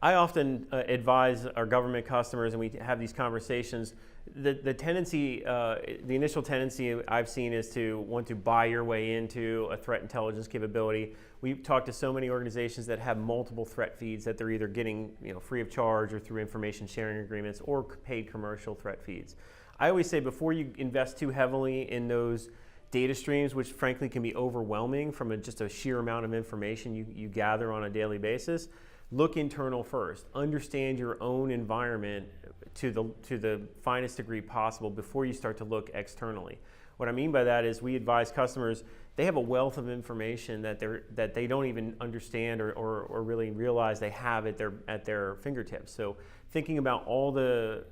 I often advise our government customers, and we have these conversations. The tendency, the initial tendency I've seen is to want to buy your way into a threat intelligence capability. We've talked to so many organizations that have multiple threat feeds that they're either getting free of charge or through information sharing agreements or paid commercial threat feeds. I always say before you invest too heavily in those data streams, which frankly can be overwhelming from just a sheer amount of information you gather on a daily basis, look internal first. Understand your own environment to the finest degree possible before you start to look externally. What I mean by that is we advise customers, they have a wealth of information that they don't even understand or really realize they have at their fingertips. So thinking about all the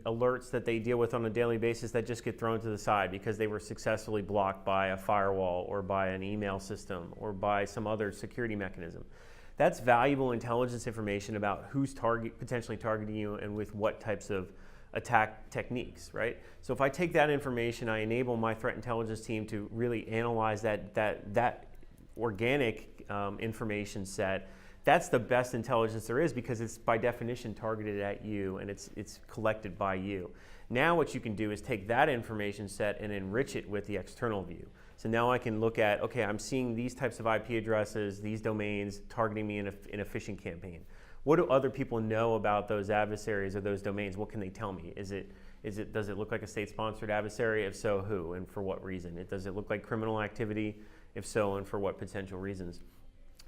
alerts that they deal with on a daily basis that just get thrown to the side because they were successfully blocked by a firewall or by an email system or by some other security mechanism. That's valuable intelligence information about who's potentially targeting you and with what types of attack techniques, right? So if I take that information, I enable my threat intelligence team to really analyze that organic information set. That's the best intelligence there is because it's by definition targeted at you and it's collected by you. Now what you can do is take that information set and enrich it with the external view. So now I can look at, okay, I'm seeing these types of IP addresses, these domains targeting me in a phishing campaign. What do other people know about those adversaries or those domains? What can they tell me? Does it look like a state-sponsored adversary? If so, who and for what reason? Does it look like criminal activity? If so, and for what potential reasons?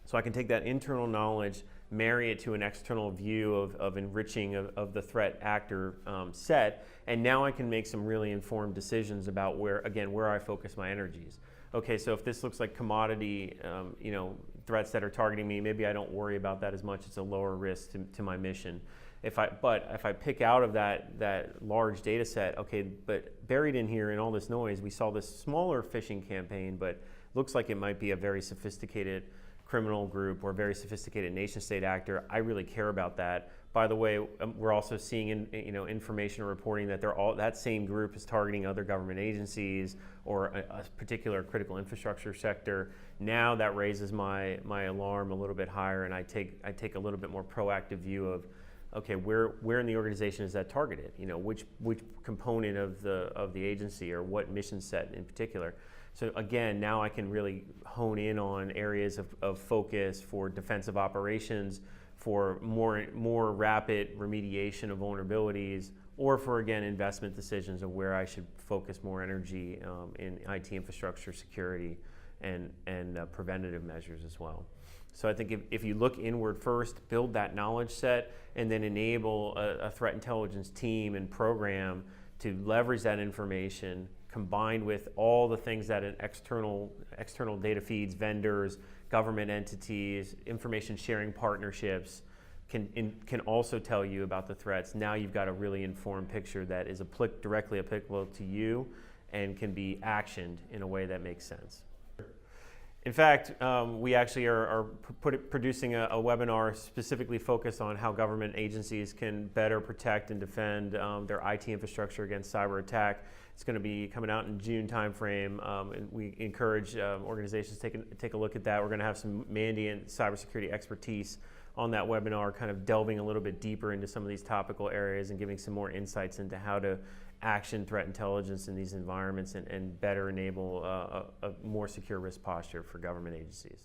So I can take that internal knowledge, marry it to an external view of enriching of the threat actor set, and now I can make some really informed decisions about where I focus my energies. Okay, so if this looks like commodity, threats that are targeting me, maybe I don't worry about that as much. It's a lower risk to my mission. But if I pick out of that large data set, okay, but buried in here in all this noise, we saw this smaller phishing campaign, but looks like it might be a very sophisticated criminal group or very sophisticated nation state actor. I really care about that. By the way, we're also seeing information reporting that that same group is targeting other government agencies or a particular critical infrastructure sector. Now that raises my alarm a little bit higher, and I take a little bit more proactive view of, okay, where in the organization is that targeted? Which component of the agency or what mission set in particular? So again, now I can really hone in on areas of focus for defensive operations, for more rapid remediation of vulnerabilities, or for, again, investment decisions of where I should focus more energy in IT infrastructure security and preventative measures as well. So I think if you look inward first, build that knowledge set, and then enable a threat intelligence team and program to leverage that information combined with all the things that an external data feeds, vendors, government entities, information sharing partnerships can also tell you about the threats. Now you've got a really informed picture that is directly applicable to you and can be actioned in a way that makes sense. In fact, we actually are producing a webinar specifically focused on how government agencies can better protect and defend their IT infrastructure against cyber attack. It's going to be coming out in June timeframe, and we encourage organizations to take a look at that. We're going to have some Mandiant cybersecurity expertise on that webinar, kind of delving a little bit deeper into some of these topical areas and giving some more insights into how to action threat intelligence in these environments and better enable a more secure risk posture for government agencies.